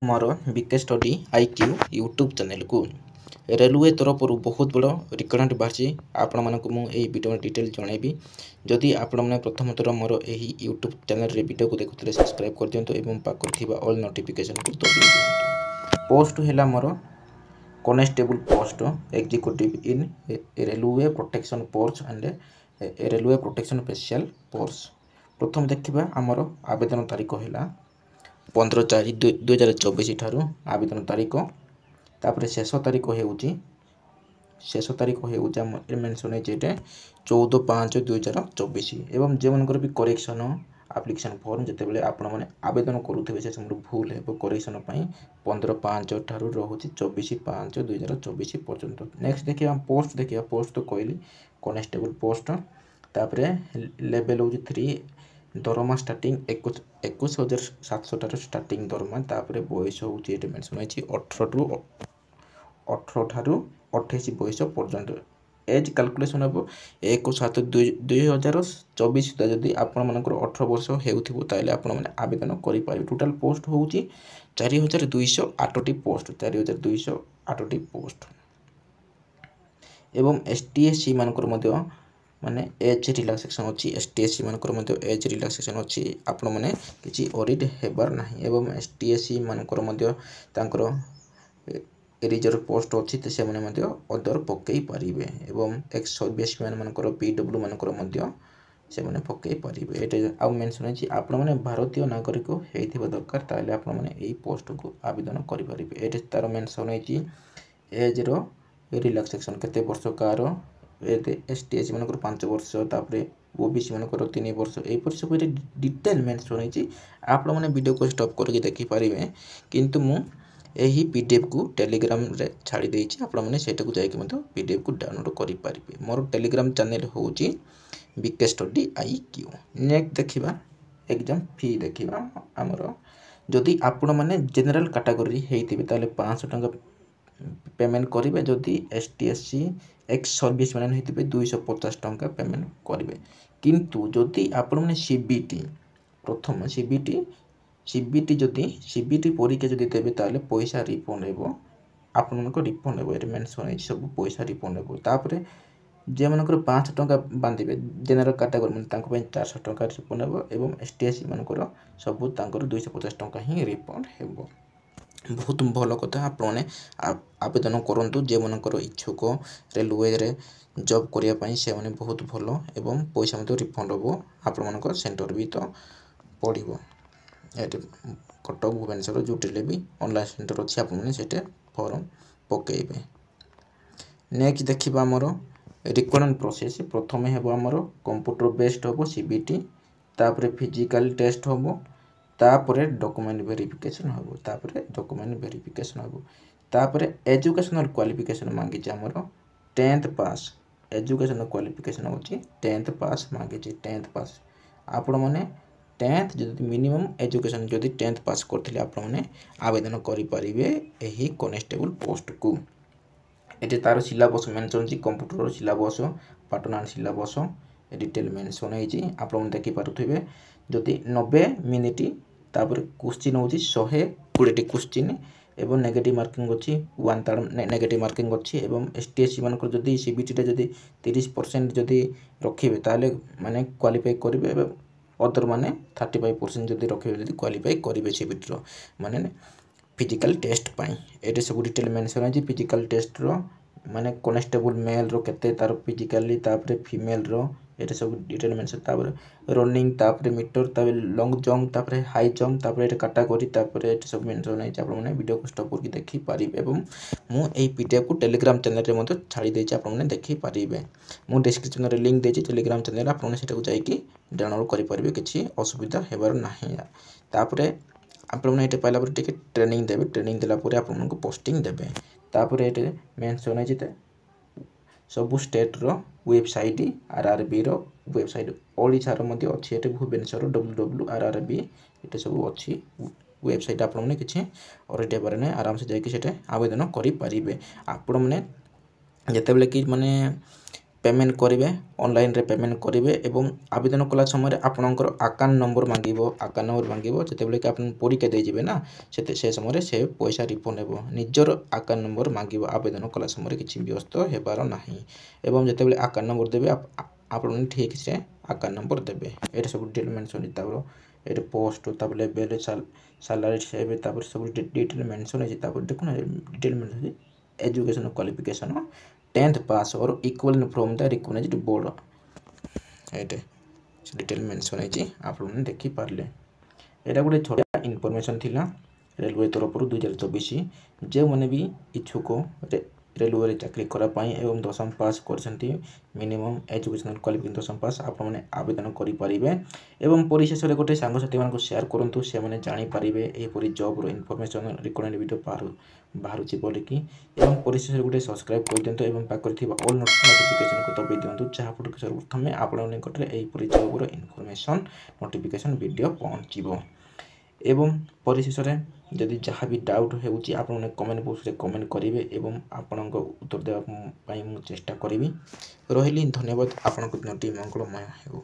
मोर BK study IQ YouTube channel को railway तरफ बहुत बड़ रिक्वायरमेंट बाहरी आपण मानक मुझे वीडियो डिटेल जनइबी जदि आपण मैंने प्रथम थर मोर यही यूट्यूब चैनल रे वीडियो को देखुते सब्सक्राइब कर दिंतु एवं पाखर ऑल नोटिफिकेशन को दबी दिंतु। पोस्ट है मोर constable post executive in railway protection force and railway protection special force. प्रथम देखा आमर आवेदन तारीख है 15/4/2024 ठारू आवेदन तारीख तापर शेष तारीख होमेंशन है 14/5/2024 एवं जो मनकर भी करेक्शन आप्लिकेशन फॉर्म जिते आपण मैंने आवेदन करुवे से समय भूल है करेक्शन 15/5 ठारू रोचे 24/5/2024 पर्यंत। नेक्स्ट देखिए पोस्ट पोस्ट तो कहली कॉन्स्टेबल पोस्ट तापर लेवल हूँ 3 दरमा स्टार्टिंग 21,700 ठार स्टार्टिंग दरमा तापर बयस हूँ ये मेंशन है 18 ठारू 28 बयस पर्यंत। एज कैलकुलेशन हम 1/7/2024 सुधा जदि आपण मानकर 18 वर्ष होता आपण मैंने आवेदन करेंगे। टोटाल पोस्ट हूँ 4,208 पोस्ट 4,208 पोस्ट एवं STSC मानकर माने एज रिलैक्सेशन अच्छी STSC मानकर एज रिलैक्सेशन अच्छी आपण मैंने किसी ऑडिट हेबार नहीं एवं STSC मानकर रिजर्व पोस्ट अच्छी तो से अदर पकई पारे एवं एक्स सर्विस मैन मानकर PW मानकर से पकई पारे। ये आउ मेंशन है आपण मैंने भारतीय नागरिक होइथिबा दरकार ताले आपण मैंने यही पोस्ट को आवेदन करेंगे। ये तार मेंशन है एज रो रिलैक्सेशन केते वर्ष कार STSC मानकर 5 वर्ष तापर OBC मानकर 3 वर्ष यहपर सब डिटेल मेंशन है आप मैंने वीडियो को स्टॉप करके देखिपारे किंतु मु यही PDF को टेलीग्राम रे छाड़ी देछि आप मैंने सेटा को जाइए PDF को डाउनलोड करेंगे। मोर टेलीग्राम चैनल हूँ बीके स्टडी IQ। नेक्स्ट देखा एग्जाम फी देखा आमर जदि आपण मैंने जनरल कैटेगरी होइथिबे ताले 500 टंका पेमेंट करेंगे जदि STSC एक्स सर्विस मैन होते 250 टंका पेमेंट करेंगे। किंतु जदि आपण मैंने CBT प्रथम CBT जदि CBT परीक्षा जदि देवे ताले पैसा रिफंड हेबो आपण रिफंड हेबो ये मेंशन है सब पैसा रिफंड हेबो। तापर जे मानकर 500 टंका बांधिबे जनरल कैटेगरी मैंने 400 टंका रिफंड हेबो एवं STSC मानकर सब 250 टंका ही रिफंड हेबो। बहुत भल कथा आपने आवेदन करूँ जे मनकर इच्छुक रेलवे रे जॉब करने से मैंने बहुत भल एवं पैसा रिफंड हम आपण सेंटर भी तो पड़ो ये कटक भुवनेश्वर जोटे भी ऑनलाइन सेंटर अच्छी आपटे फॉर्म पकेबे। नेक्स्ट देखा आमर रिक्वायरमेंट प्रोसेस प्रथम है आमर कंप्यूटर बेस्ड हम CBT तापर फिजिकल टेस्ट हम तापर डॉक्यूमेंट वेरिफिकेशन हम तापर एजुकेशनल क्वालिफिकेशन मांगी आमर 10th पास एजुकेशनल क्वालिफिकेशन होची 10th पास मांगी 10th पास आपण मैंने 10th जदि मिनिमम एजुकेशन जदि 10th पास करथिले आपण मैंने आवेदन करि परिबे एही कॉन्स्टेबल पोस्ट को। ये तार सिलेबस मेंशन छी computer syllabus partner syllabus detail mention है आप देखि पारुथिबे जदि 90 मिनिट तापर क्वेश्चन होची 120 क्वेश्चन एवं नेगेटिव मार्किंग अच्छी 1 तार नेगेटिव मार्किंग अच्छी एवं STSC मानकर जदि CBT जदि 30% जदि रखिबे ताले माने क्वालिफाई करिवे अदर माने 35% जदि रखिबे जदि क्वालिफाई करिवे CBT रो माने फिजिकल टेस्ट पाई। ये सब डिटेल मेंशन है फिजिकल टेस्ट रो माने कॉन्स्टेबल मेल रो केते तार फिजिकली तापर फीमेल रो ये सब डिटेल मेंशन तापर रनिंग तापर मीटर तापर लॉन्ग जंप तापर हाई जंप तापर ये कैटेगरी तापर ये सब मेंशन है आप मैंने वीडियो को स्टॉप करके देखि पारिबे एवं मु एई PDF को टेलीग्राम चैनल रे मते छाड़ी देछि आप मैंने देखि पारिबे। मु डिस्क्रिप्शन रे लिंक देछि टेलीग्राम चैनल आप मैंने सेटा को जाइकि डाउनलोड करि पारिबे किछि असुविधा हेबार नाही। तापर आप मैंने ये पाइला टिके ट्रेनिंग देवे ट्रेनिंग देला पूरे आपको पोस्टिंग देवे तापर ये मेंशन है सबू स्टेट रो वेबसाइट RRB रो वेबसाइट ओडिशार मध्य अच्छी ये भुवनेश्वर WWRRB ये सब अच्छी वेबसाइट आप मैंने किसी ऑलरेडी हेबार ना आराम से जाकि आवेदन करें। आपण मैंने जितेबाला कि माने पेमेंट करेंगे ऑनलाइन रे पेमेंट करेंगे एवं आवेदन कला समय आपणकर अकाउंट नंबर मांगिब अकाउंट नंबर मांगिब जितेबाला कि आप परीक्षा देजिबे ना से समय से पैसा रिफंड हेबो निजर अकाउंट नंबर मांगिब आवेदन कला समय किसी व्यस्त हेबार नाही एवं जितेबाला अकाउंट नंबर देबे आपण ठीक से अकाउंट नंबर देबे एटा सब डिटेल मेंशन तापर एटा पोस्ट तापर लेवल सैलरी सेव तापर सब डिटेल मेंशन है तापर देखो detail mention education qualification 10th pass और equal from the recognised board एटे डिटेल मेंशन है आप देखि पारले एटा गोटे छोटा इनफॉरमेशन थिला रेलवे तरफ 2024 जे माने भी इच्छुक रेलवे चाकरी कराई एवं 10th पास कर मिनिमम एजुकेशनल क्वालिफिकेशन 10th पास आप आवेदन करेंगे एवं परिशेष में गोटे सांगसाथी मानक शेयर करूँ से मैंने जानीपारे यहपरी जब्र इनफॉरमेशन रिकमेंड वीडियो बाहर बोलिकी एवं परिशेष गोटे सब्सक्राइब कर दिंतु एवं पाखरे ऑल नोटिफिकेशन को दबाई दिंतु जहाँफल कि सर्वप्रथम आपण निकटने यहपरी जब्र इनफॉरमेशन नोटिफिकेशन वीडियो पहुँचो एवं परिशेष जदि जहाँ भी डाउट होउची आपने कमेंट बॉक्स में कमेंट करेंगे एवं आपण उत्तर देवाई चेष्टा करी रही धन्यवाद। आपण दिनटी मंगलमय हो।